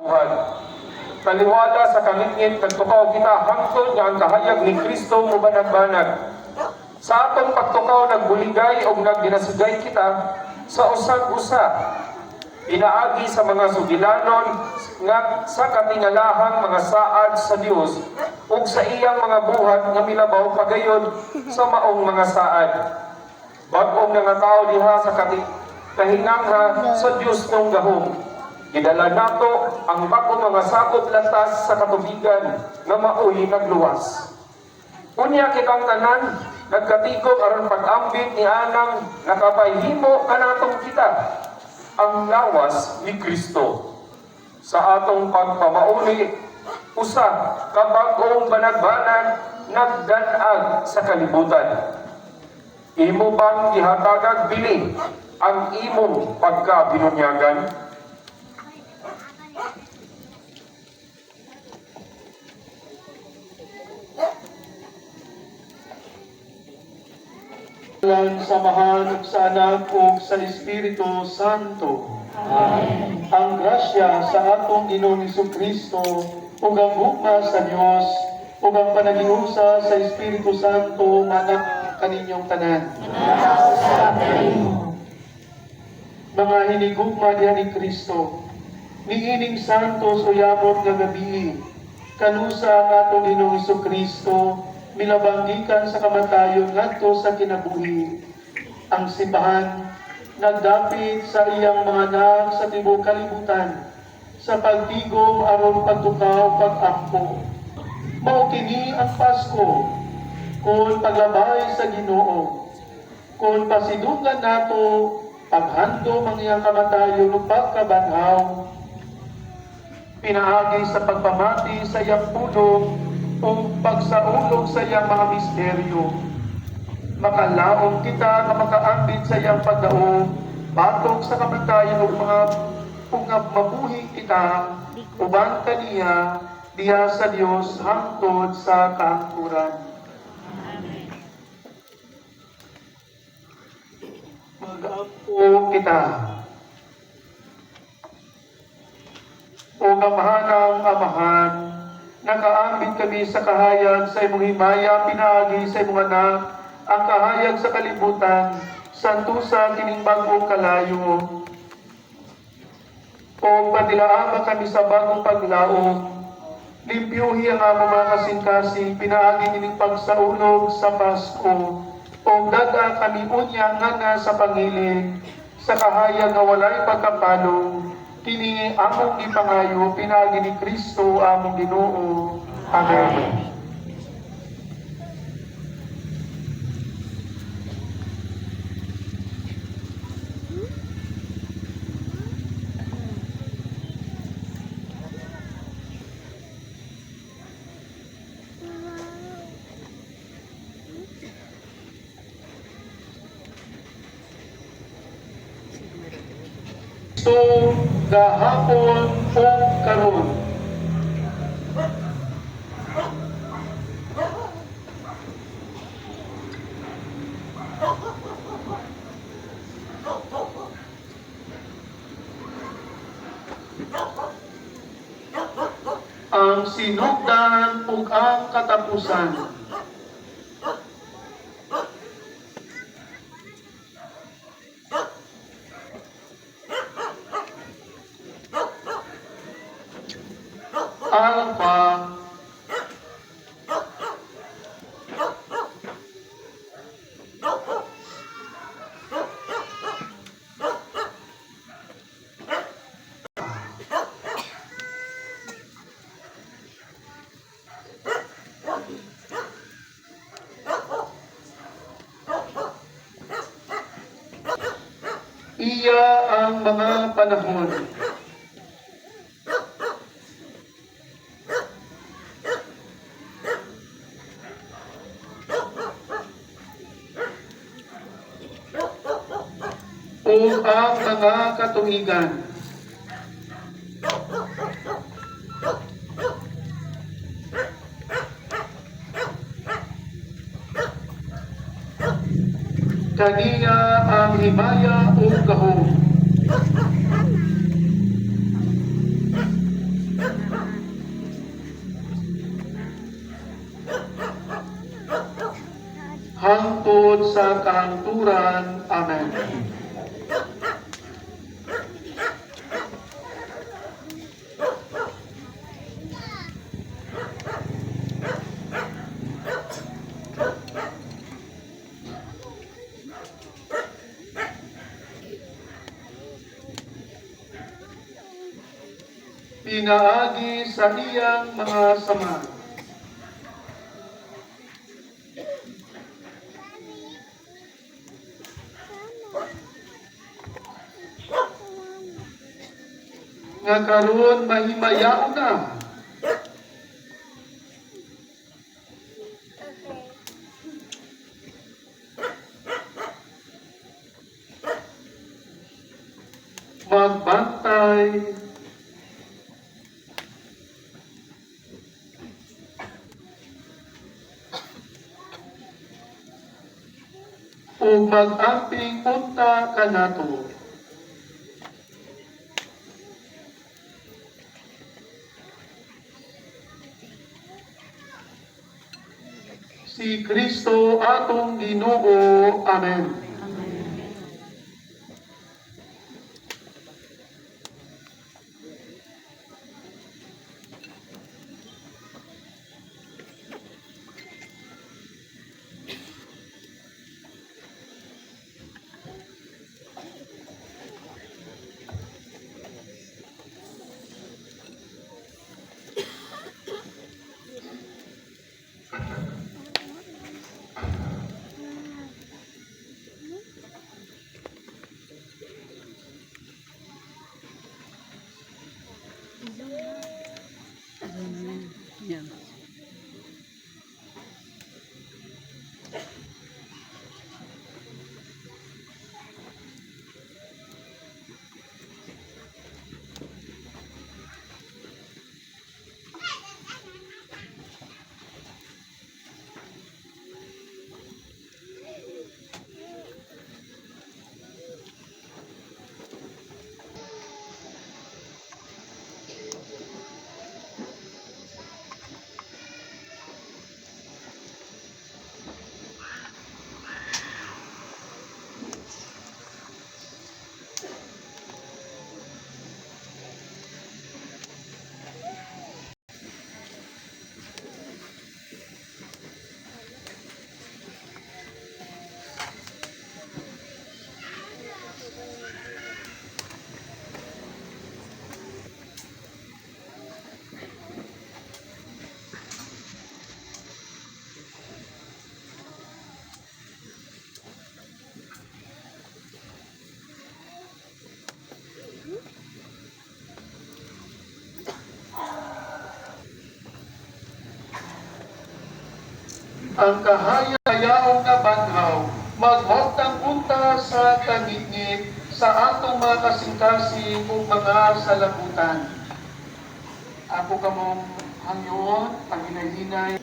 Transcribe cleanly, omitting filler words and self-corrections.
Tuhan. Taliwala sa kamingit nagtukaw kita hangtod nga ang kahayag ni Kristo mo banag-banag. Sa atong pagtukaw nagbuligay o nagdinasigay kita sa usag-usa. Inaagi sa mga sugilanon nga sa katingalahang mga saad sa Dios ug sa iyang mga buhat nga milabaw pagayod sa maong mga saad. Bag-ong nangataw diha sa kahinangha sa Dios ng gahom. Gidala nato ang bagong mga sakop lantas sa katubigan nga maoy nagluwas. Unya kitang tanan nagkatigom aron pag-ambit ni anang nakapahimo kanatong kita ang lawas ni Kristo sa atong pagpamauli usa ka bag-ong banagbanan nagdan-ag sa kalibutan. Imo bang ihatagag bili ang imong pagkabinunyagan? Lang samahan ug sa Anak ug sa Espiritu Santo. Amen. Ang grasya sa atong Ginoong Jesucristo ug ang hugma sa Dios ug ang panagihusa sa Espiritu Santo manak kaninyong tanan. Mga hinigugma diha ni Kristo, niining santos o yamot nga gabi, kanusa ang atong Ginoong Jesucristo milabanggikan sa kamatayon ngadto sa kinabuhi. Ang simbahan nagdapit sa iyang mga anak sa tibuok kalibutan sa pagtigom aron pagtukaw pag-ampo. Mao kini ang Pasko kung paglabay sa Ginoo, kung pasidunggan nato paghandom ang iyang kamatayon ug pagkabanhaw, pinaagi sa pagpamati sa iyang pulong o pagsaulog sa iyang mga misteryo. Makalaom kita na makaambit sa iyang pagdaog, batok sa kamatayon o mga mabuhi kita, uban kaniya, diya sa Dios hangtod sa kaangkuran. Mag-ampo kita. O gamahanang amahan, nakaambit kami sa kahayag sa imong himaya, pinaagi sa imong anak, ang kahayag sa kalibutan, santusa kining bagong kalayo. O patilaama kami sa bagong paglaom, limpyuhi ang among mga kasing-kasing, pinaagi kining pagsaulog sa Pasko. O daga kami unya nga sa pangiling, sa kahayag nga walay pagkapalong, kini among ipangayo, pinagi ni Kristo among Ginoo. Amen. So, gahapon o karon. Ang sinugdan ug ang katapusan. Alpha iya ang mga panahon. O ang mga katuigan. Kaniya ang himaya o gahom. hangtod sa kahangturan. Amen. Pinaagi sa iyang mga sama. Nga karon mahimayaon na. Magbantay. O mag-amping punta kanato. Si Kristo atong Ginoo. Amen. Yan. Ang kahayayaong na banhaw, maghotang punta sa tangingit sa atong mga kasing-kasing ug mga salaputan. Ako kamong hangyoon, panghinay-hinay.